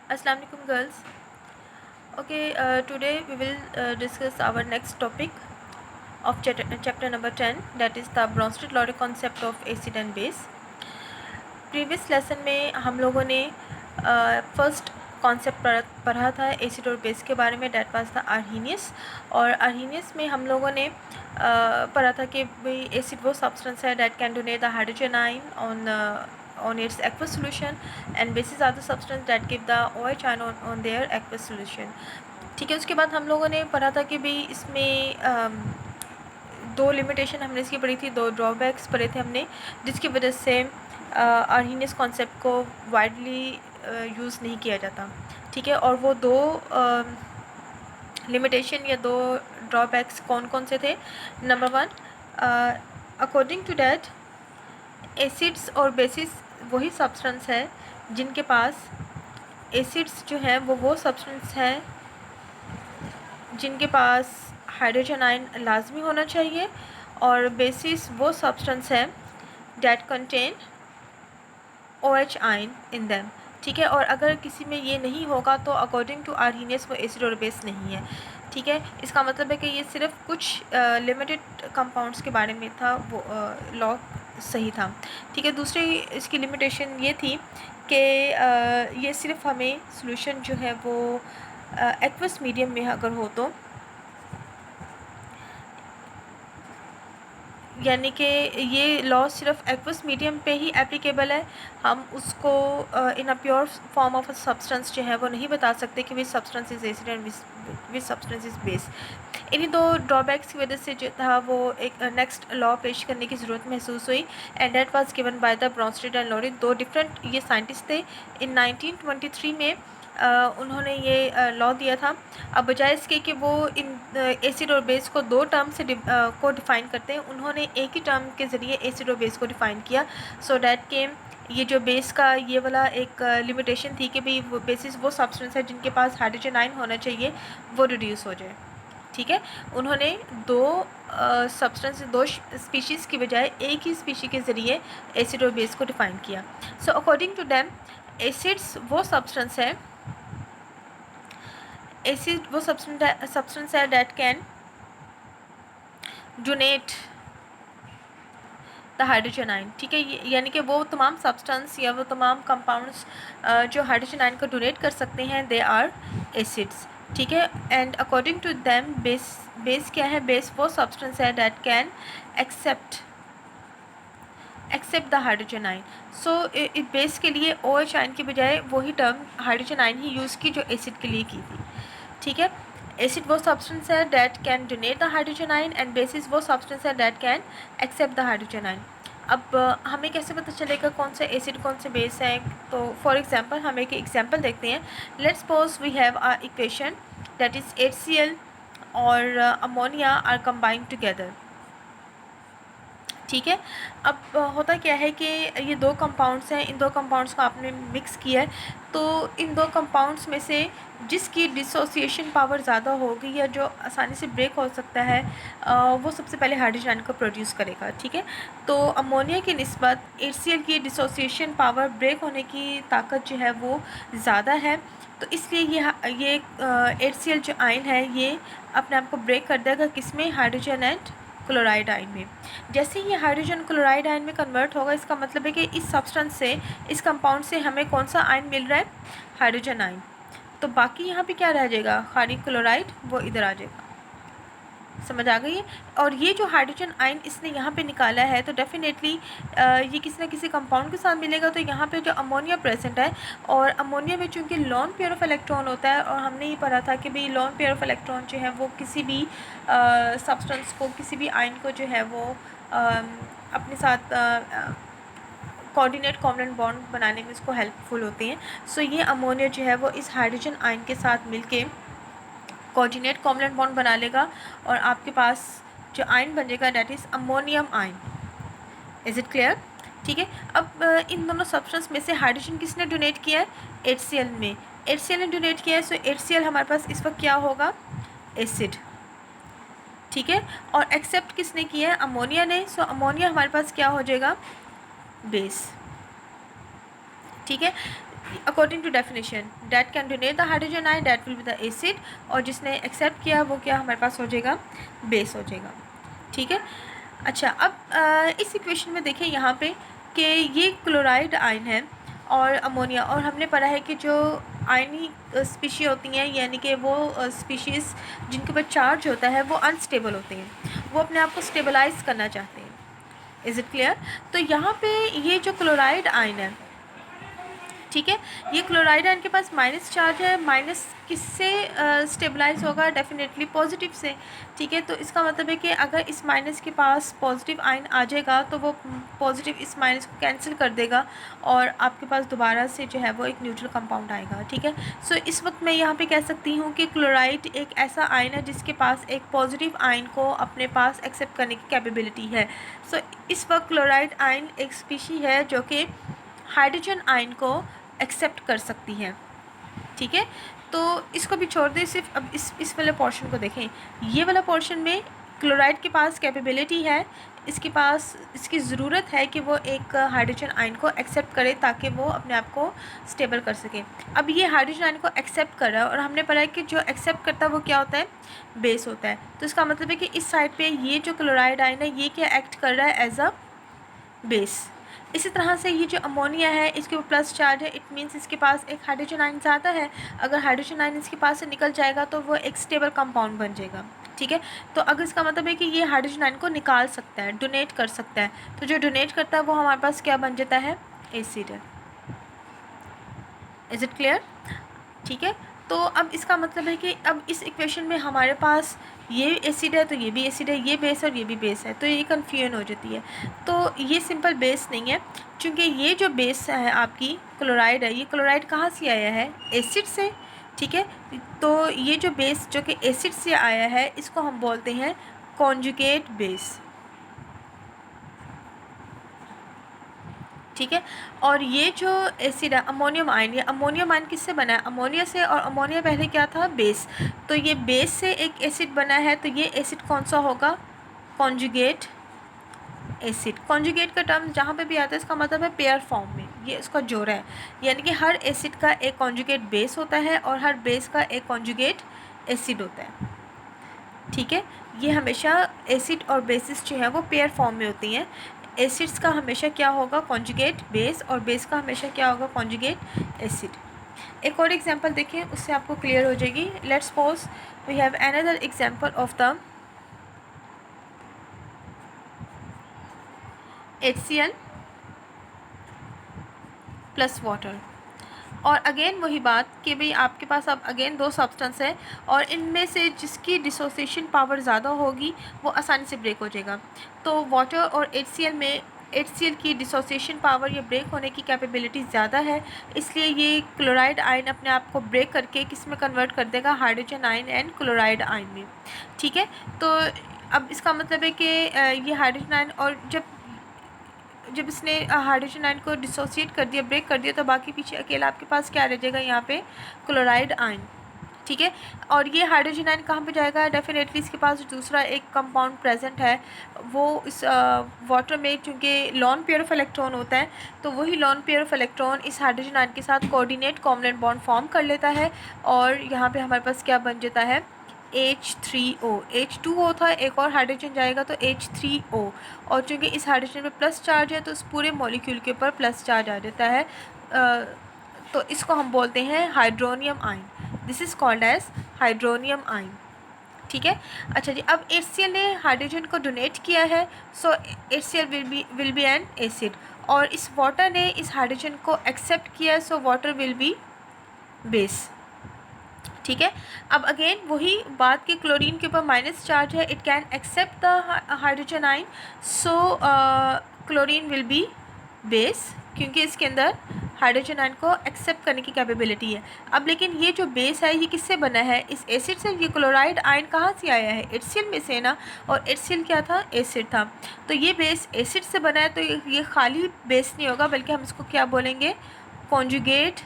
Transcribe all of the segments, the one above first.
Assalamu alaikum girls. Okay, today we will discuss our next topic of chapter number 10, that is the Bronsted-Lowry concept of acid and base. Previous lesson में हम लोगों ने first concept पढ़ा था acid और base के बारे में, डैट वाज द आर्हीनियस। और आर्हीनियस में हम लोगों ने पढ़ा था कि भाई एसिड वो सब्सटेंस है that can donate the hydrogen ion on its aqueous solution and bases are the substance that give the OH ion on their aqueous solution। ठीक है, उसके बाद हम लोगों ने पढ़ा था कि भाई इसमें दो लिमिटेशन हमने इसकी पढ़ी थी, दो ड्रॉबैक्स पढ़े थे हमने, जिसकी वजह से आर्हीनियस कॉन्सेप्ट को वाइडली यूज़ नहीं किया जाता। ठीक है, और वो दो लिमिटेशन या दो ड्रॉबैक्स कौन कौन से थे? Number one, according to that acids और बेसिस वही सब्सटेंस है जिनके पास एसिड्स जो हैं वो सब्सटेंस हैं जिनके पास हाइड्रोजन आयन लाजमी होना चाहिए, और बेसिस वो सब्सटेंस है that contain OH ion in them. ठीक है, और अगर किसी में ये नहीं होगा तो अकॉर्डिंग टू आर्हीनियस वो एसिड और बेस नहीं है। ठीक है, इसका मतलब है कि ये सिर्फ कुछ लिमिटेड कंपाउंड्स के बारे में था, वो लॉ सही था। ठीक है, दूसरी इसकी लिमिटेशन ये थी कि ये सिर्फ हमें सॉल्यूशन जो है वो एक्वस मीडियम में अगर हो तो, यानी कि ये लॉ सिर्फ एक्वस मीडियम पे ही एप्लीकेबल है। हम उसको in a pure form of a substance जो है वो नहीं बता सकते कि which substance is acid and which substance is base. इन्हीं दो ड्रॉबैक्स की वजह से जो था वो एक नेक्स्ट लॉ पेश करने की ज़रूरत महसूस हुई, and that was given by the Bronsted and Lowry. दो डिफरेंट ये साइंटिस्ट थे। इन 1923 में उन्होंने ये लॉ दिया था। अब बजाय इसके कि वो इन एसिड और बेस को दो टर्म से को डिफ़ाइन करते हैं, उन्होंने एक ही टर्म के ज़रिए एसिड और बेस को डिफ़ाइन किया, सो डैट के ये जो बेस का ये वाला एक लिमिटेशन थी कि भाई वो बेसिस वो सब्सटेंस है जिनके पास हाइड्रोजन आयन होना चाहिए, वो रिड्यूस हो जाए। ठीक है, उन्होंने दो सब्सटेंस दो स्पीशीज़ की बजाय एक ही स्पीशी के ज़रिए एसिड और बेस को डिफ़ाइन किया। So according to them acids वो सब्सटेंस है एसिड वो सब्सटेंस है that can donate the hydrogen ion. ठीक है, यानी कि वो तमाम सब्सटेंस या वो तमाम कंपाउंड्स जो हाइड्रोजन आयन को डोनेट कर सकते हैं, दे आर एसिड्स। ठीक है, and according to them base क्या है? बेस वो सब्सटेंस है that can accept the hydrogen ion. So base के लिए OH आयन की बजाय वही टर्म हाइड्रोजन आयन ही यूज़ की जो एसिड के लिए की थी। ठीक है, एसिड वो सब्सटेंस है that can donate the hydrogen ion and bases वो सब्सटेंस है that can accept the hydrogen ion. अब हमें कैसे पता चलेगा कौन सा एसिड कौन से बेस है? तो फॉर एग्जांपल हम एक एग्जांपल देखते हैं। Let's suppose we have a equation that is HCl और अमोनिया आर कंबाइंड टुगेदर। ठीक है, अब होता क्या है कि ये दो कंपाउंड्स हैं, इन दो कंपाउंड्स को आपने मिक्स किया है, तो इन दो कंपाउंड्स में से जिसकी डिसोसिएशन पावर ज़्यादा होगी या जो आसानी से ब्रेक हो सकता है, वो सबसे पहले हाइड्रोजन आयन को प्रोड्यूस करेगा। ठीक है, तो अमोनिया की निस्बत HCl की डिसोसिएशन पावर ब्रेक होने की ताकत जो है वो ज़्यादा है, तो इसलिए ये HCl जो आयन है ये अपने आप को ब्रेक कर देगा किसमें? हाइड्रोजन एंड क्लोराइड आयन में। जैसे ही ये हाइड्रोजन क्लोराइड आयन में कन्वर्ट होगा, इसका मतलब है कि इस सब्सटेंस से, इस कंपाउंड से हमें कौन सा आयन मिल रहा है? Hydrogen ion. तो बाकी यहाँ पे क्या रह जाएगा? खाली क्लोराइड, वो इधर आ जाएगा। समझ आ गई है? और ये जो हाइड्रोजन आयन इसने यहाँ पे निकाला है, तो डेफिनेटली ये किसी ना किसी कंपाउंड के साथ मिलेगा। तो यहाँ पे जो अमोनिया प्रेजेंट है, और अमोनिया में चूँकि लॉन पेयर ऑफ इलेक्ट्रॉन होता है, और हमने ये पढ़ा था कि भाई लॉन पेयर ऑफ इलेक्ट्रॉन जो है वो किसी भी सब्सटेंस को, किसी भी आयन को जो है वो अपने साथ कोऑर्डिनेट कोवलेंट बॉन्ड बनाने में इसको हेल्पफुल होती हैं। सो ये अमोनिया जो है वो इस हाइड्रोजन आयन के साथ मिलके कोऑर्डिनेट कोवलेंट बॉन्ड बना लेगा, और आपके पास जो आयन बन जाएगा that is ammonium ion. Is it clear? ठीक है, अब इन दोनों सब्सटेंस में से हाइड्रोजन किसने डोनेट किया है? HCl में। HCl ने डोनेट किया है, सो HCl हमारे पास इस वक्त क्या होगा? एसिड। ठीक है, और एक्सेप्ट किसने किया है? अमोनिया ने। सो अमोनिया हमारे पास क्या हो जाएगा? बेस। ठीक है, according to definition that can donate the hydrogen ion that will be the acid, और जिसने एक्सेप्ट किया वो क्या हमारे पास हो जाएगा, बेस हो जाएगा। ठीक है। अच्छा, अब इस इक्वेशन में देखें यहाँ पे कि ये क्लोराइड आयन है और अमोनिया, और हमने पढ़ा है कि जो आयनी स्पीशी होती हैं, यानी कि वो स्पीशीज़ जिनके ऊपर चार्ज होता है वो अनस्टेबल होते हैं, वो अपने आप को स्टेबलाइज करना चाहते हैं। Is it clear? तो यहाँ पे ये जो क्लोराइड आयन है, ठीक है, ये क्लोराइड आयन के पास माइनस चार्ज है। माइनस किससे स्टेबलाइज होगा? डेफिनेटली पॉजिटिव से। ठीक है, तो इसका मतलब है कि अगर इस माइनस के पास पॉजिटिव आयन आ जाएगा तो वो पॉजिटिव इस माइनस को कैंसिल कर देगा और आपके पास दोबारा से जो है वो एक न्यूट्रल कंपाउंड आएगा। ठीक है, सो इस वक्त मैं यहाँ पे कह सकती हूँ कि क्लोराइड एक ऐसा आयन है जिसके पास एक पॉजिटिव आयन को अपने पास एक्सेप्ट करने की कैपेबिलिटी है। सो इस वक्त क्लोराइड आयन एक स्पीशी है जो कि हाइड्रोजन आयन को एक्सेप्ट कर सकती हैं। ठीक है, तो इसको भी छोड़ दें, सिर्फ अब इस वाले पोर्शन को देखें। ये वाला पोर्शन में क्लोराइड के पास कैपेबिलिटी है, इसके पास इसकी ज़रूरत है कि वो एक हाइड्रोजन आयन को एक्सेप्ट करे ताकि वो अपने आप को स्टेबल कर सके। अब ये हाइड्रोजन आयन को एक्सेप्ट कर रहा है और हमने पढ़ा है कि जो एक्सेप्ट करता है वो क्या होता है, बेस होता है। तो इसका मतलब है कि इस साइड पे ये जो क्लोराइड आयन है ये क्या एक्ट कर रहा है, एज अ बेस। इसी तरह से ये जो अमोनिया है इसके ऊपर प्लस चार्ज है, इट मीन्स इसके पास एक हाइड्रोजन आयन ज़्यादा है। अगर हाइड्रोजन आयन इसके पास से निकल जाएगा तो वो एक स्टेबल कंपाउंड बन जाएगा। ठीक है, तो अगर इसका मतलब है कि ये हाइड्रोजन आयन को निकाल सकता है, डोनेट कर सकता है, तो जो डोनेट करता है वो हमारे पास क्या बन जाता है, एसिड है। Is it clear? ठीक है, तो अब इसका मतलब है कि अब इस इक्वेशन में हमारे पास ये एसिड है तो ये भी एसिड है, ये बेस और ये भी बेस है, तो ये कन्फ्यूजन हो जाती है। तो ये सिंपल बेस नहीं है, क्योंकि ये जो बेस है आपकी क्लोराइड है, ये क्लोराइड कहाँ से आया है, एसिड से। ठीक है, तो ये जो बेस जो कि एसिड से आया है इसको हम बोलते हैं कॉन्जुगेट बेस। ठीक है, और ये जो एसिड है अमोनियम आयन, ये अमोनियम आयन किससे बना है, अमोनिया से, और अमोनिया पहले क्या था, बेस। तो ये बेस से एक एसिड बना है, तो ये एसिड कौन सा होगा, कॉन्जुगेट एसिड। कॉन्जुगेट का टर्म जहाँ पे भी आता है इसका मतलब है पेयर फॉर्म में, ये इसका जोड़ा है, यानी कि हर एसिड का एक कॉन्जुगेट बेस होता है और हर बेस का एक कॉन्जुगेट एसिड होता है। ठीक है, ये हमेशा एसिड और बेसिस जो है वो पेयर फॉर्म में होती हैं। एसिड्स का हमेशा क्या होगा, कॉन्जुगेट बेस, और बेस का हमेशा क्या होगा, कॉन्जुगेट एसिड। एक और एग्जांपल देखें, उससे आपको क्लियर हो जाएगी। Let's suppose we have another example of the HCl plus water. और अगेन वही बात कि भाई आपके पास अब अगेन दो सब्सटेंस है और इनमें से जिसकी डिसोसिएशन पावर ज़्यादा होगी वो आसानी से ब्रेक हो जाएगा। तो वाटर और HCl में HCl की डिसोसिएशन पावर या ब्रेक होने की कैपेबिलिटी ज़्यादा है, इसलिए ये क्लोराइड आयन अपने आप को ब्रेक करके किस में कन्वर्ट कर देगा, hydrogen ion and chloride ion में। ठीक है, तो अब इसका मतलब है कि ये हाइड्रोजन आयन, और जब इसने हाइड्रोजन आयन को डिसोसिएट कर दिया, ब्रेक कर दिया, तो बाकी पीछे अकेला आपके पास क्या रह जाएगा, यहाँ पे क्लोराइड आयन। ठीक है, और ये हाइड्रोजन आयन कहाँ पे जाएगा, डेफिनेटली इसके पास दूसरा एक कंपाउंड प्रेजेंट है, वो इस वाटर में चूँकि लॉन पेयर ऑफ इलेक्ट्रॉन होता है, तो वही लॉन पेयर ऑफ इलेक्ट्रॉन इस हाइड्रोजन आयन के साथ कोऑर्डिनेट कोवलेंट बॉन्ड फॉर्म कर लेता है और यहाँ पे हमारे पास क्या बन जाता है, H3O। H2O था, एक और हाइड्रोजन जाएगा तो H3O, और चूँकि इस हाइड्रोजन पे प्लस चार्ज है तो इस पूरे मॉलिक्यूल के ऊपर प्लस चार्ज आ जाता है, तो इसको हम बोलते हैं hydronium ion. This is called as hydronium ion. ठीक है, अच्छा जी, अब HCl ने हाइड्रोजन को डोनेट किया है, सो HCl will be an acid, और इस वाटर ने इस हाइड्रोजन को एक्सेप्ट किया, so water will be base. ठीक है, अब अगेन वही बात कि क्लोरीन के ऊपर माइनस चार्ज है, it can accept the hydrogen ion, so chlorine will be base, क्योंकि इसके अंदर हाइड्रोजन आयन को एक्सेप्ट करने की कैपेबिलिटी है। अब लेकिन ये जो बेस है ये किससे बना है, इस एसिड से। ये क्लोराइड आयन कहाँ से आया है, HCl में से ना, और HCl क्या था, एसिड था, तो ये बेस एसिड से बना है, तो ये खाली बेस नहीं होगा बल्कि हम इसको क्या बोलेंगे, कॉन्जुगेट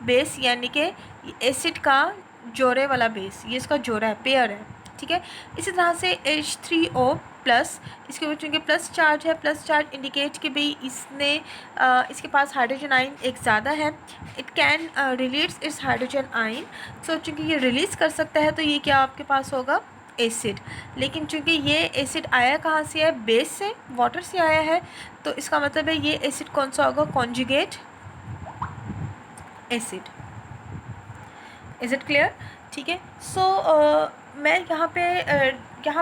बेस, यानी कि एसिड का जोड़े वाला बेस, ये इसका जोड़ा है, पेयर है। ठीक है, इसी तरह से H3O प्लस, इसके ऊपर चूँकि प्लस चार्ज है, प्लस चार्ज इंडिकेट कि भाई इसने इसके पास हाइड्रोजन आयन एक ज़्यादा है, it can release its hydrogen ion. So चूँकि ये रिलीज़ कर सकता है तो ये क्या आपके पास होगा, एसिड। लेकिन चूँकि ये एसिड आया कहाँ से है, बेस से, वाटर से आया है, तो इसका मतलब है ये एसिड कौन सा होगा, conjugate acid. Is it clear? ठीक है। सो मैं यहाँ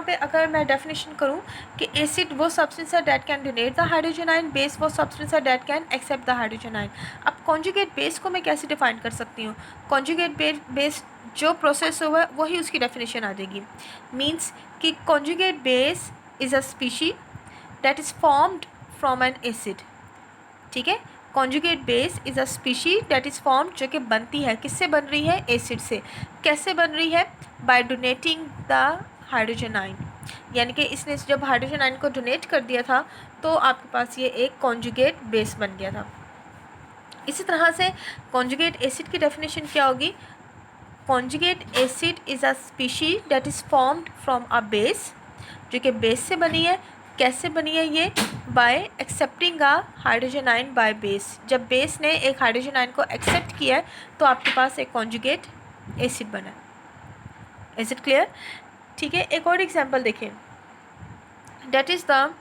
पे अगर मैं डेफिनेशन करूँ कि एसिड वो सब्सटेंस है that can donate the hydrogen ion, base वो सब्सटेंस है that can accept the hydrogen ion. अब कॉन्जुगेट बेस को मैं कैसे डिफाइन कर सकती हूँ, कॉन्जुगेट बेस जो प्रोसेस हुआ है वही उसकी डेफिनेशन आ जाएगी। मीन्स कि conjugate base is a species that is formed from N acid. ठीक है, conjugate base is a species that is formed, जो कि बनती है, किससे बन रही है, एसिड से। कैसे बन रही है, by donating the hydrogen ion, यानी कि इसने जब हाइड्रोजन आयन को डोनेट कर दिया था तो आपके पास ये एक कॉन्जुगेट बेस बन गया था। इसी तरह से कॉन्जुगेट एसिड की डेफिनेशन क्या होगी, conjugate acid is a species that is formed from a base, जो कि बेस से बनी है। कैसे बनी है ये, bye accepting a hydrogen ion by base, जब बेस ने एक हाइड्रोजन आयन को एक्सेप्ट किया है तो आपके पास एक कॉन्जुगेट एसिड बना है। Is it clear? ठीक है, एक और एग्जांपल देखें, that is the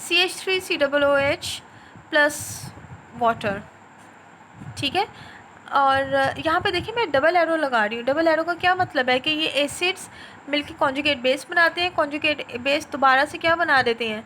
CH3COOH plus water. ठीक है, और यहाँ पे देखिए मैं डबल एरो लगा रही हूँ। डबल एरो का क्या मतलब है कि ये एसिड्स मिलके कॉन्जुगेट बेस बनाते हैं, कॉन्जुगेट बेस दोबारा से क्या बना देते हैं,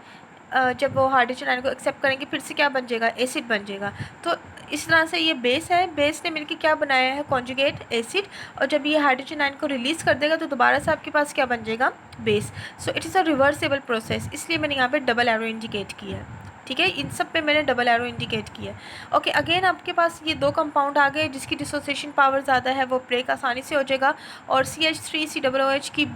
जब वो हाइड्रोजन आयन को एक्सेप्ट करेंगे फिर से क्या बन जाएगा, एसिड बन जाएगा। तो इस तरह से ये बेस है, बेस ने मिलके क्या बनाया है, कॉन्जुगेट एसिड, और जब ये हाइड्रोजन आयन को रिलीज़ कर देगा तो दोबारा से आपके पास क्या बन जाएगा, base. So it is a reversible process, इसलिए मैंने यहाँ पे डबल एरो इंडिकेट किया है। ठीक है, इन सब पे मैंने डबल एरो इंडिकेट किया है। ओके, अगेन आपके पास ये दो कंपाउंड आ गए जिसकी डिसोसिएशन पावर ज़्यादा है, वो ब्रेक आसानी से हो जाएगा, और CH3COOH की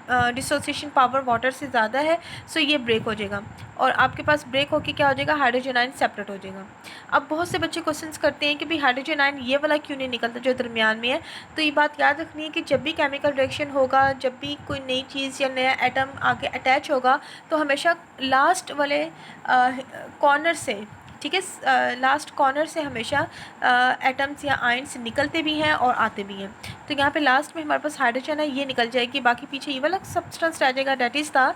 डिसोसिएशन पावर वाटर से ज़्यादा है, सो ये ब्रेक हो जाएगा, और आपके पास ब्रेक होकर क्या हो जाएगा, हाइड्रोजन आयन सेपरेट हो जाएगा। अब बहुत से बच्चे क्वेश्चंस करते हैं कि भाई हाइड्रोजन आयन ये वाला क्यों नहीं निकलता जो दरमियान में है। तो ये बात याद रखनी है कि जब भी केमिकल रिएक्शन होगा, जब भी कोई नई चीज़ या नया एटम आके अटैच होगा, तो हमेशा लास्ट वाले कॉर्नर से, ठीक है, लास्ट कॉर्नर से हमेशा एटम्स या आयन्स निकलते भी हैं और आते भी हैं। तो यहाँ पे लास्ट में हमारे पास हाइड्रोजन है, ये निकल जाएगी, बाकी पीछे ये वाला सब्सटेंस रह जाएगा, डेट इज़ द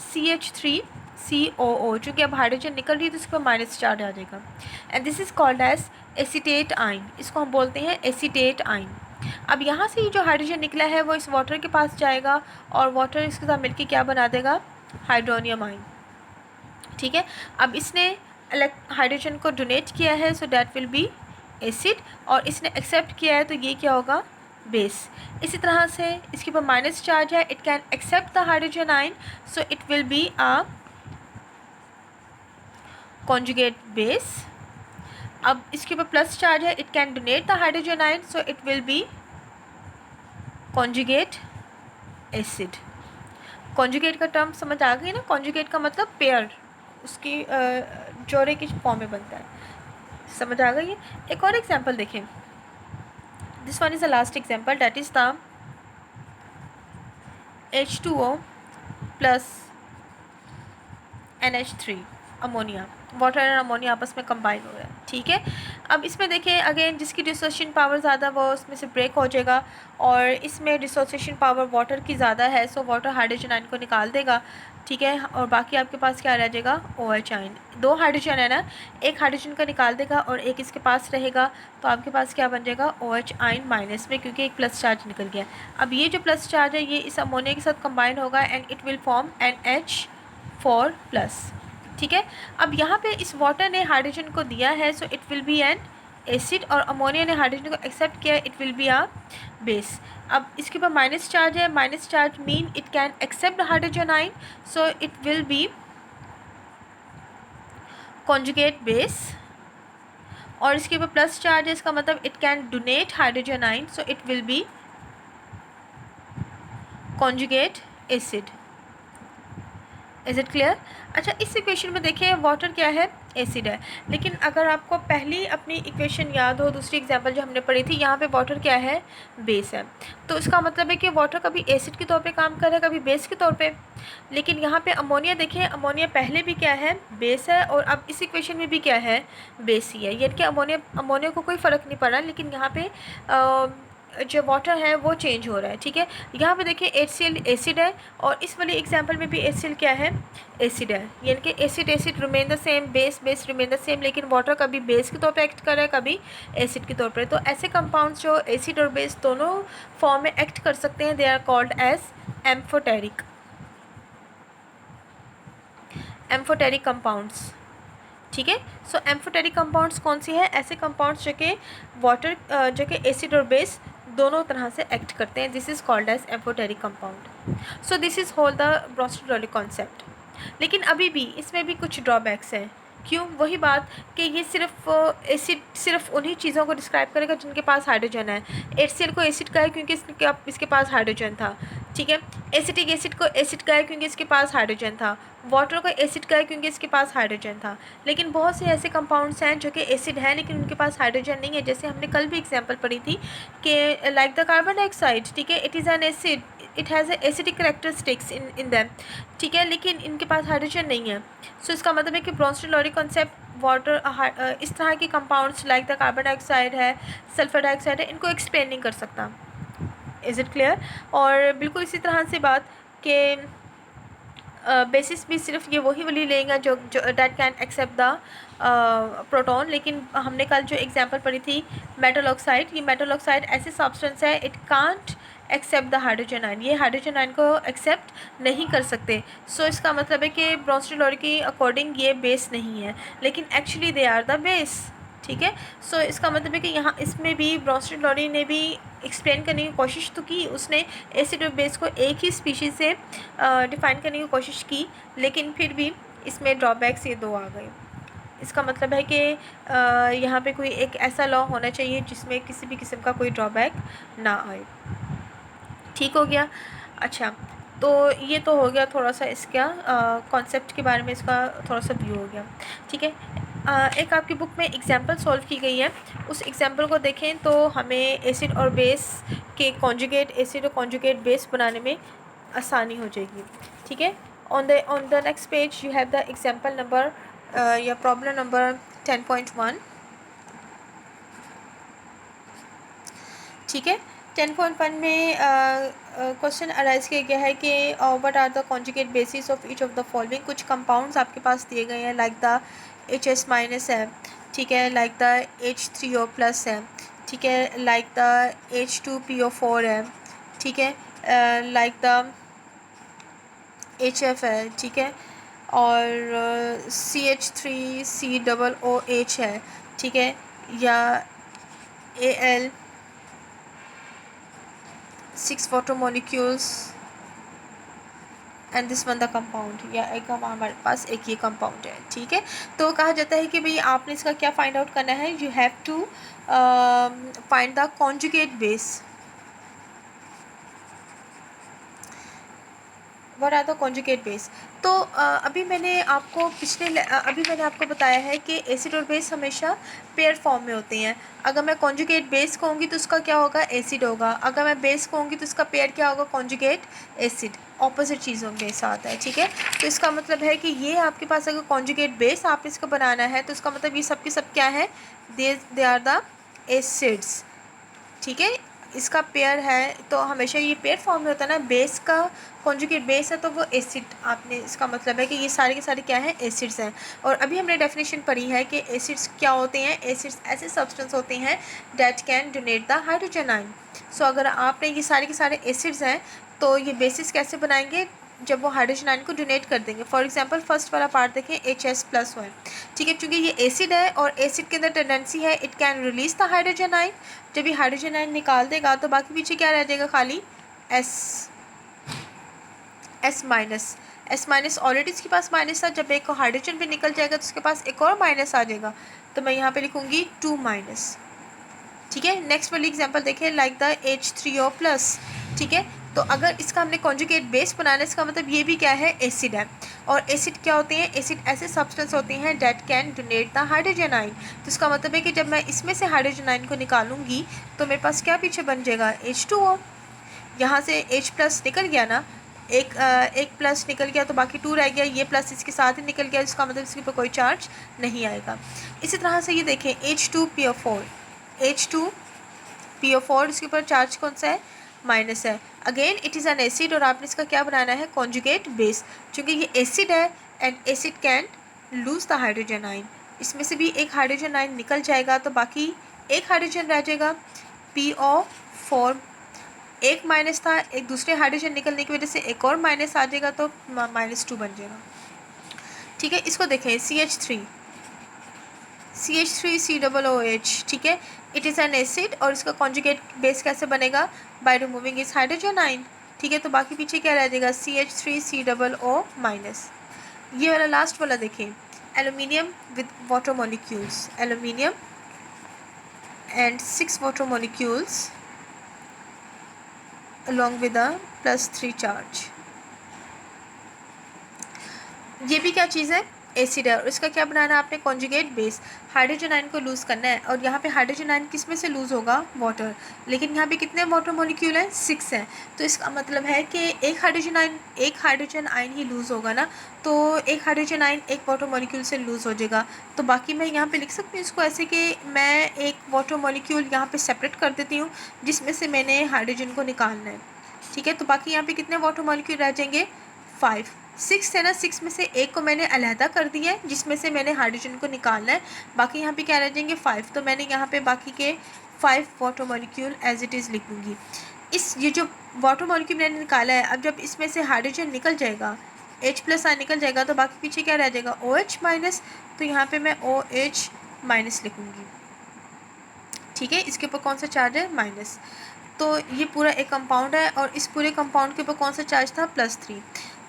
CH3COO। चूँकि अब हाइड्रोजन निकल रही है तो इस पर माइनस चार्ज आ जाएगा, and this is called as acetate ion. इसको हम बोलते हैं एसीटेट आयन। अब यहाँ से जो हाइड्रोजन निकला है वो इस वाटर के पास जाएगा, और वाटर इसके साथ मिलकर क्या बना देगा, हाइड्रोनियम आयन। ठीक है, अब इसने हाइड्रोजन को डोनेट किया है, so that will be acid, और इसने एक्सेप्ट किया है तो ये क्या होगा, बेस। इसी तरह से इसके ऊपर माइनस चार्ज है, it can accept the hydrogen ion, so it will be a conjugate base. अब इसके ऊपर प्लस चार्ज है, it can donate the hydrogen ion, so it will be conjugate acid. Conjugate का टर्म समझ आ गई ना, कॉन्जुगेट का मतलब पेयर, उसकी जोड़े की फॉर्म में बनता है, समझ आ गई है। एक और एग्जांपल देखें, this one is the last example, that is the H2O plus NH3, ammonia. Water और अमोनिया आपस में कंबाइन हो रहा है। ठीक है, अब इसमें देखें अगेन जिसकी डिसोसिएशन पावर ज़्यादा वो उसमें से ब्रेक हो जाएगा, और इसमें डिसोसिएशन पावर वाटर की ज़्यादा है, सो वाटर हाइड्रोजन आयन को निकाल देगा। ठीक है, और बाकी आपके पास क्या रह जाएगा, OH आयन। दो हाइड्रोजन है ना, एक हाइड्रोजन का निकाल देगा और एक इसके पास रहेगा, तो आपके पास क्या बन जाएगा, OH आयन माइनस में, क्योंकि एक प्लस चार्ज निकल गया। अब ये जो प्लस चार्ज है ये इस अमोनिया के साथ कंबाइन होगा, and it will form NH4 plus. ठीक है, अब यहाँ पे इस वाटर ने हाइड्रोजन को दिया है, so it will be an acid, और अमोनिया ने हाइड्रोजन को एक्सेप्ट किया है, it will be a base. अब इसके ऊपर माइनस चार्ज है, minus charge mean it can accept hydrogen ion, so it will be conjugate base, और इसके ऊपर प्लस चार्ज है, इसका मतलब it can donate hydrogen ion, so it will be conjugate acid. Is it clear? अच्छा, इस equation में देखिए वाटर क्या है, एसिड है। लेकिन अगर आपको पहली अपनी इक्वेशन याद हो, दूसरी एग्जांपल जो हमने पढ़ी थी, यहाँ पे वाटर क्या है, बेस है। तो इसका मतलब है कि वाटर कभी एसिड के तौर पे काम कर रहा है, कभी बेस के तौर पे। लेकिन यहाँ पे अमोनिया देखें, अमोनिया पहले भी क्या है, बेस है, और अब इस इक्वेशन में भी क्या है, बेस ही है। यानी कि अमोनिया को कोई फ़र्क नहीं पड़ा, लेकिन यहाँ पे जो वाटर है वो चेंज हो रहा है। ठीक है, यहाँ पे देखिए HCl एसिड है, और इस वाली एग्जांपल में भी HCl क्या है, एसिड है। यानी कि acid remain the same, base remain the same, लेकिन वाटर कभी बेस के तौर पे एक्ट कर रहा है, कभी एसिड के तौर पे। तो ऐसे कंपाउंड्स जो एसिड और बेस दोनों फॉर्म में एक्ट कर सकते हैं, they are called as amphoteric compounds. ठीक है, सो एम्फोटेरिक कंपाउंड्स कौन सी है, ऐसे कंपाउंड्स जो कि वाटर जो कि एसिड और बेस दोनों तरह से एक्ट करते हैं, this is called as amphoteric compound. So this is whole the Bronsted Lowry concept. लेकिन अभी भी इसमें भी कुछ ड्रॉबैक्स हैं। क्यों, वही बात कि ये सिर्फ एसिड सिर्फ उन्हीं चीज़ों को डिस्क्राइब करेगा जिनके पास हाइड्रोजन है। HCl को एसिड का है क्योंकि इसके पास हाइड्रोजन था। ठीक है, एसिटिक एसिड को एसिड का है क्योंकि इसके पास हाइड्रोजन था। वाटर को एसिड का है क्योंकि इसके पास हाइड्रोजन था। लेकिन बहुत से ऐसे कंपाउंड्स हैं जो कि एसिड है लेकिन उनके पास हाइड्रोजन नहीं है। जैसे हमने कल भी एग्जांपल पढ़ी थी कि लाइक द कार्बन डाइऑक्साइड, ठीक है, it is an acid, it has acidic characteristics in them. ठीक है, लेकिन इनके पास हाइड्रोजन नहीं है। सो इसका मतलब है कि ब्रोंस्टोलॉजिक कॉन्सेप्ट वाटर इस तरह के compounds like the carbon dioxide है, सल्फर डाइऑक्साइड है, इनको एक्सप्लेन नहीं कर सकता। Is it clear. और बिल्कुल इसी तरह से बात कि बेसिस भी सिर्फ ये वही वाली लेंगे जो that can accept the proton. लेकिन हमने कल जो एग्जांपल पढ़ी थी मेटल ऑक्साइड, ये मेटल ऑक्साइड ऐसे सब्सटेंस है, it can't accept the hydrogen ion, ये हाइड्रोजन आयन को एक्सेप्ट नहीं कर सकते। सो इसका मतलब है कि ब्रोंस्टोलॉजी के अकॉर्डिंग ये बेस नहीं है, लेकिन actually they are the base. ठीक है, सो इसका मतलब है कि यहाँ इसमें भी ब्रोंस्टोलॉजी ने भी एक्सप्लेन करने की कोशिश तो की, उसने एसिड और बेस को एक ही स्पीशीज़ से डिफ़ाइन करने की कोशिश की, लेकिन फिर भी इसमें ड्रॉबैक्स ये दो आ गए। इसका मतलब है कि यहाँ पे कोई एक ऐसा लॉ होना चाहिए जिसमें किसी भी किस्म का कोई ड्रॉबैक ना आए। ठीक हो गया। अच्छा, तो ये तो हो गया थोड़ा सा इसका कॉन्सेप्ट के बारे में, इसका थोड़ा सा व्यू हो गया। ठीक है, एक आपकी बुक में एग्जांपल सॉल्व की गई है, उस एग्जांपल को देखें तो हमें एसिड और बेस के कॉन्जुगेट एसिड और कॉन्जुगेट बेस बनाने में आसानी हो जाएगी। ठीक है, on the next page you have the example number या प्रॉब्लम नंबर 10.1। ठीक है, 10.1 में क्वेश्चन अराइज किया गया है कि what are the conjugate bases of each of the following. कुछ कंपाउंड्स आपके पास दिए गए हैं, लाइक द HS- है, ठीक है, लाइक द H3O+ है, ठीक है, लाइक द H2PO4 है, ठीक है, लाइक द HF है, ठीक है, और CH3COOH है, ठीक है, या Al 6 water molecules and this one the compound, या एक हमारे पास एक ये कंपाउंड है। ठीक है, तो कहा जाता है कि भाई आपने इसका क्या फाइंड आउट करना है, you have to find the conjugate base. What are the conjugate base. तो अभी मैंने आपको बताया है कि एसिड और बेस हमेशा पेयर फॉर्म में होते हैं। अगर मैं कॉन्जुगेट बेस कहूँगी तो उसका क्या होगा, एसिड होगा। अगर मैं बेस कहूँगी तो उसका पेयर क्या होगा, कॉन्जुगेट एसिड। ऑपोजिट चीज़ों के साथ है। ठीक है, तो इसका मतलब है कि ये आपके पास अगर कॉन्जुगेट बेस आप इसको बनाना है तो इसका मतलब ये सब के सब क्या है, दे आर द एसिड्स। ठीक है, इसका पेयर है तो हमेशा ये पेयर फॉर्म में होता है ना, बेस का कॉन्जुगेट बेस है तो वो एसिड, आपने इसका मतलब है कि ये सारे के सारे क्या हैं, एसिड्स हैं। और अभी हमने डेफिनेशन पढ़ी है कि एसिड्स क्या होते हैं, एसिड्स ऐसे सब्सटेंस होते हैं that can donate the hydrogen ion. So अगर आपने ये सारे के सारे एसिड्स हैं तो ये बेसिस कैसे बनाएंगे, जब वो हाइड्रोजन आयन को डोनेट कर देंगे। फॉर एग्जांपल फर्स्ट वाला पार्ट देखें, HS+1, ठीक है, क्योंकि ये एसिड है और एसिड के अंदर टेंडेंसी है it can release the hydrogen ion. जब ये हाइड्रोजन आयन निकाल देगा तो बाकी पीछे क्या रह जाएगा, खाली S-। ऑलरेडी इसके पास माइनस था, जब एक हाइड्रोजन भी निकल जाएगा तो उसके पास एक और माइनस आ जाएगा, तो मैं यहाँ पे लिखूँगी 2-। ठीक है, नेक्स्ट वाली एग्जांपल देखें, लाइक द H3O+, ठीक है, तो अगर इसका हमने कॉन्जुगेट बेस बनाना है, इसका मतलब ये भी क्या है, एसिड है। और एसिड क्या होते हैं, एसिड ऐसे सब्सटेंस होते हैं date can donate the hydrogen आइन। तो इसका मतलब है कि जब मैं इसमें से हाइड्रोजन आइन को निकालूंगी तो मेरे पास क्या पीछे बन जाएगा, H2O। यहाँ से H प्लस निकल गया ना, एक प्लस निकल गया तो बाकी 2 रह गया, ये प्लस इसके साथ ही निकल गया, इसका मतलब इसके ऊपर कोई चार्ज नहीं आएगा। इसी तरह से ये देखें H2PO4, H2PO4 इसके ऊपर चार्ज कौन सा है, माइनस है। Again it is an acid और आपने इसका क्या बनाना है, कॉन्जुगेट बेस। चूँकि ये एसिड है and acid can lose the hydrogen आइन, इसमें से भी एक हाइड्रोजन आइन निकल जाएगा तो बाकी एक हाइड्रोजन रह जाएगा, PO4। एक माइनस था, एक दूसरे हाइड्रोजन निकलने की वजह से एक और माइनस आ जाएगा तो -2 बन जाएगा। ठीक है, इसको देखें CH3COOH, ठीक है, इट इज़ एन एसिड और इसका कॉन्जुगेट बेस कैसे बनेगा, बाय रिमूविंग इस हाइड्रोजन आइन। ठीक है, तो बाकी पीछे क्या रह जाएगा, CH3COO-। ये वाला लास्ट वाला देखें, aluminium with water molecules, aluminium and 6 water molecules along with a +3 charge. ये भी क्या चीज़ है, एसिड है और इसका क्या बनाना है आपने, कॉन्जुगेट बेस। हाइड्रोजन आयन को लूज़ करना है और यहाँ पे हाइड्रोजन आयन किस में से लूज़ होगा, वाटर। लेकिन यहाँ पे कितने वाटर मॉलिक्यूल हैं, 6 हैं। तो इसका मतलब है कि एक हाइड्रोजन आयन ही लूज़ होगा ना, तो एक हाइड्रोजन आयन एक वाटर मॉलिक्यूल से लूज़ हो जाएगा। तो बाकी मैं यहाँ पे लिख सकती हूँ इसको ऐसे कि मैं एक वाटर मॉलिक्यूल यहाँ पे सेपरेट कर देती हूँ जिसमें से मैंने हाइड्रोजन को निकालना है। ठीक है, तो बाकी यहाँ पे कितने वाटर मॉलिक्यूल रह जाएंगे, 5। 6 है ना, 6 में से एक को मैंने अलहदा कर दिया है जिसमें से मैंने हाइड्रोजन को निकालना है, बाकी यहाँ पे क्या रह जाएंगे, 5। तो मैंने यहाँ पे बाकी के 5 water molecule as it is लिख दूँगी। ये जो वाटर मॉलिक्यूल मैंने निकाला है, अब जब इसमें से हाइड्रोजन निकल जाएगा, H+ आयन निकल जाएगा तो बाकी पीछे क्या रह जाएगा, OH-। तो यहाँ पर मैं OH- लिखूँगी। ठीक है, इसके ऊपर कौन सा चार्ज है, माइनस। तो ये पूरा एक कंपाउंड है और इस पूरे कंपाउंड के ऊपर कौन सा चार्ज था, +3।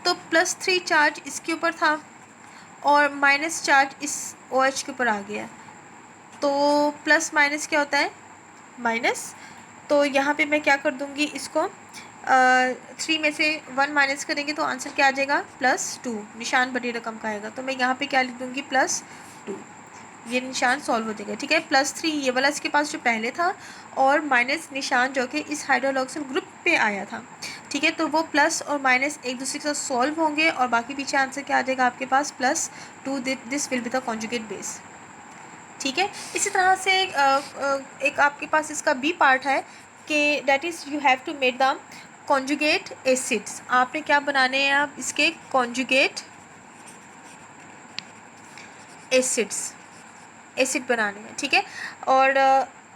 तो +3 चार्ज इसके ऊपर था और माइनस चार्ज इस OH के ऊपर आ गया। तो प्लस माइनस क्या होता है, माइनस। तो यहाँ पे मैं क्या कर दूँगी, इसको 3 में से 1 माइनस करेंगे तो आंसर क्या आ जाएगा, +2। निशान बड़ी रकम का आएगा तो मैं यहाँ पे क्या लिख दूँगी, +2। ये निशान सॉल्व हो जाएगा। ठीक है, +3 ये वाला इसके पास जो पहले था और माइनस निशान जो कि इस हाइड्रोक्सिल ग्रुप पे आया था। ठीक है, तो वो प्लस और माइनस एक दूसरे के साथ सॉल्व होंगे और बाकी पीछे आंसर क्या आ जाएगा आपके पास, +2। This will be the conjugate base. ठीक है, इसी तरह से एक आपके पास इसका बी पार्ट है कि that is you have to make the conjugate acids. आपने क्या बनाने हैं, आप इसके कॉन्जुगेट एसिड बनाने हैं। ठीक है, और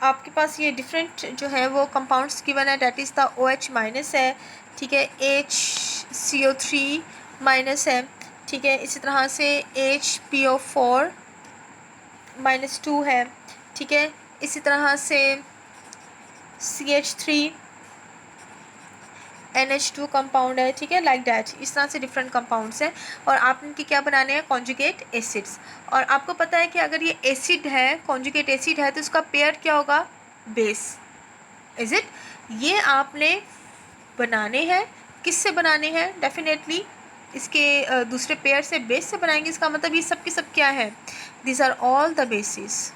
आपके पास ये डिफरेंट जो है वो कंपाउंड्स गिवन है, डैट इज़ द OH- है। ठीक है, HCO3- है। ठीक है, इसी तरह से HPO4-2 है। ठीक है, इसी तरह से CH3NH2 कंपाउंड है। ठीक है, लाइक डैट, इस तरह से डिफरेंट कंपाउंड्स हैं और आप इनके क्या बनाने हैं, कॉन्जुगेट एसिड्स। और आपको पता है कि अगर ये एसिड है, कॉन्जुगेट एसिड है, तो इसका पेयर क्या होगा, बेस। इज़ इट, ये आपने बनाने हैं, किससे बनाने हैं, डेफिनेटली इसके दूसरे पेयर से, बेस से बनाएंगे। इसका मतलब ये सब के सब क्या है, this are all the bases.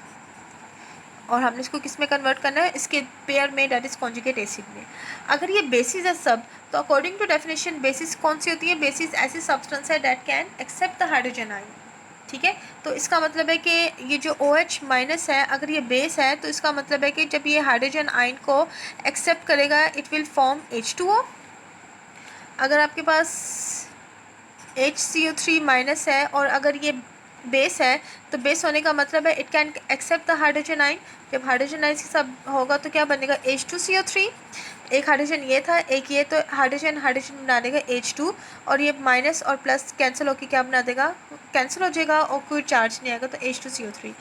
और हमने इसको किस में कन्वर्ट करना है, इसके पेयर में, डैट इज़ कॉन्जुगेट एसिड में। अगर ये बेसिस है सब, तो अकॉर्डिंग टू डेफिनेशन बेसिस कौन सी होती है, बेसिस ऐसी सब्सटेंस है that can accept the hydrogen ion. ठीक है, तो इसका मतलब है कि ये जो OH- है, अगर ये बेस है तो इसका मतलब है कि जब ये हाइड्रोजन आयन को एक्सेप्ट करेगा इट विल फॉर्म H2O। अगर आपके पास HCO3- है और अगर ये बेस है तो बेस होने का मतलब है it can accept the hydrogen ion. जब हाइड्रोजन आयन के साथ होगा तो क्या बनेगा, H2CO3। एक हाइड्रोजन ये था, एक ये, तो हाइड्रोजन बना देगा H2 और ये माइनस और प्लस कैंसिल होकर क्या बना देगा, कैंसिल हो जाएगा और कोई चार्ज नहीं आएगा, तो H2CO3।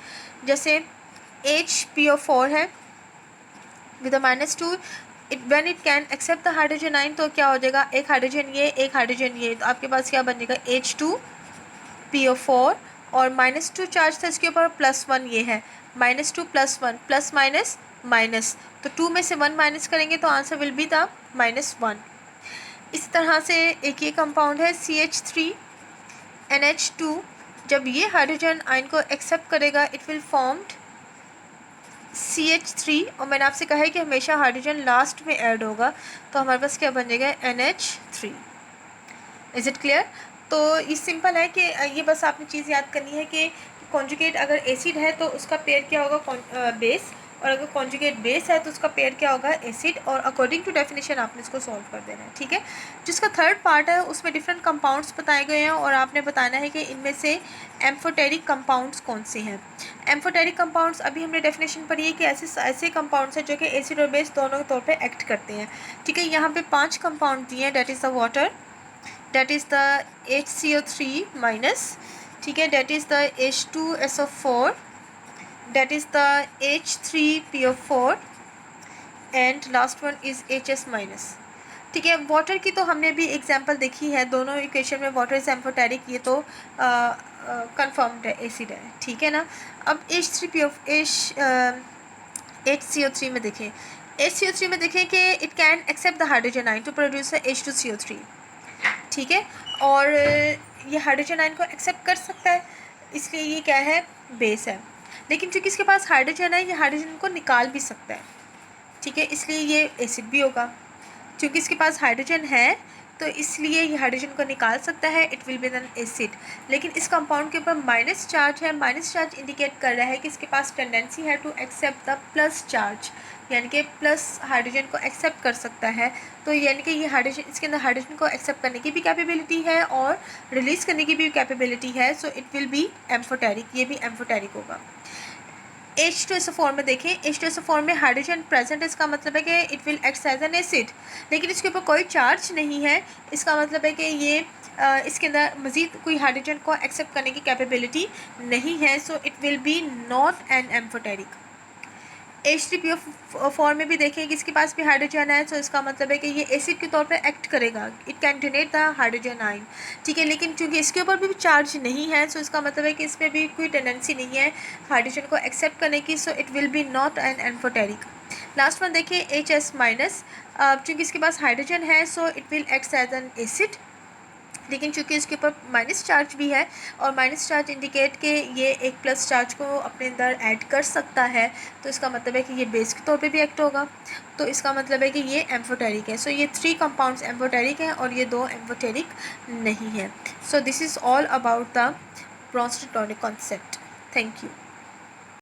जैसे HPO4 है with a -2, when it can accept the hydrogen ion, तो क्या हो जाएगा, एक हाइड्रोजन ये, एक हाइड्रोजन ये, तो आपके पास क्या बनेगा, H2PO4 और -2 चार्ज था इसके ऊपर, +1 ये है, -2 +1 प्लस माइनस माइनस, तो 2 में से 1 माइनस करेंगे तो आंसर विल बी द -1। इस तरह से एक ये कंपाउंड है CH3NH2, जब ये हाइड्रोजन आयन को एक्सेप्ट करेगा इट विल फॉर्म्ड CH3, और मैंने आपसे कहा है कि हमेशा हाइड्रोजन लास्ट में ऐड होगा, तो हमारे पास क्या बन जाएगा NH3। Is it clear? तो ये सिंपल है कि ये बस आपने चीज़ याद करनी है कि कॉन्जुगेट अगर एसिड है तो उसका पेयर क्या होगा, बेस, और अगर कॉन्जुगेट बेस है तो उसका पेयर क्या होगा, एसिड, और अकॉर्डिंग टू डेफिनेशन आपने इसको सॉल्व कर देना है, ठीक है। जिसका थर्ड पार्ट है उसमें डिफरेंट कंपाउंड्स बताए गए हैं और आपने बताना है कि इनमें से एम्फोटेरिक कंपाउंड्स कौन से हैं। एम्फोटेरिक कंपाउंड्स अभी हमने डेफिनेशन पढ़ी है कि ऐसे कंपाउंड्स हैं जो कि एसिड और बेस दोनों के तौर पर एक्ट करते हैं, ठीक है। यहाँ पे 5 कंपाउंड दिए हैं, that is the water, that is the HCO3 minus, ठीक है, that is the H2SO4, that is the H3PO4 and last one is HS minus, ठीक है। वाटर की तो हमने भी एग्जांपल देखी है, दोनों इक्वेशन में वाटर इज एम्फोटेरिक, ये तो कंफर्म्ड है, एसिड है, ठीक है ना। अब HCO3 में देखें, HCO3 में देखें कि it can accept the hydrogen ion to produce H2CO3, ठीक है, और ये हाइड्रोजन आयन को एक्सेप्ट कर सकता है, इसलिए ये क्या है, बेस है। लेकिन चूँकि इसके पास हाइड्रोजन है, ये हाइड्रोजन को निकाल भी सकता है, ठीक है, इसलिए ये एसिड भी होगा। चूँकि इसके पास हाइड्रोजन है तो इसलिए ये हाइड्रोजन को निकाल सकता है, it will be an acid. लेकिन इस कंपाउंड के ऊपर माइनस चार्ज है, माइनस चार्ज इंडिकेट कर रहा है कि इसके पास टेंडेंसी है to accept the plus charge, यानी कि प्लस हाइड्रोजन को एक्सेप्ट कर सकता है। तो यानी कि ये हाइड्रोजन, इसके अंदर हाइड्रोजन को एक्सेप्ट करने की भी कैपेबिलिटी है और रिलीज़ करने की भी कैपेबिलिटी है, so it will B amphoteric, ये भी एम्फोटेरिक होगा। H2SO4 में देखें, H2SO4 में हाइड्रोजन प्रेजेंट है, इसका मतलब है कि it will act as an acid, लेकिन इसके ऊपर कोई चार्ज नहीं है, इसका मतलब है कि ये इसके अंदर मज़ीद कोई हाइड्रोजन को एक्सेप्ट करने की कैपेबिलिटी नहीं है, so it will be not an amphoteric. H3PO4 में भी देखें कि इसके पास भी हाइड्रोजन है, तो इसका मतलब है कि ये एसिड के तौर पे एक्ट करेगा, it can donate the hydrogen ion, ठीक है। लेकिन चूंकि इसके ऊपर भी चार्ज नहीं है, सो इसका मतलब है कि इसमें भी कोई टेंडेंसी नहीं है हाइड्रोजन को एक्सेप्ट करने की, so it will be not an amphoteric. Last one देखिए HS माइनस, चूँकि इसके पास हाइड्रोजन है so it will act as an acid, लेकिन चूंकि इसके ऊपर माइनस चार्ज भी है और माइनस चार्ज इंडिकेट के ये एक प्लस चार्ज को अपने अंदर ऐड कर सकता है, तो इसका मतलब है कि ये बेस के तौर पे भी एक्ट होगा, तो इसका मतलब है कि ये एम्फोटेरिक है। सो ये 3 कंपाउंड्स एम्फोटेरिक हैं और ये 2 एम्फोटेरिक नहीं है। So this is all about the Bronsted Lowry concept. Thank you.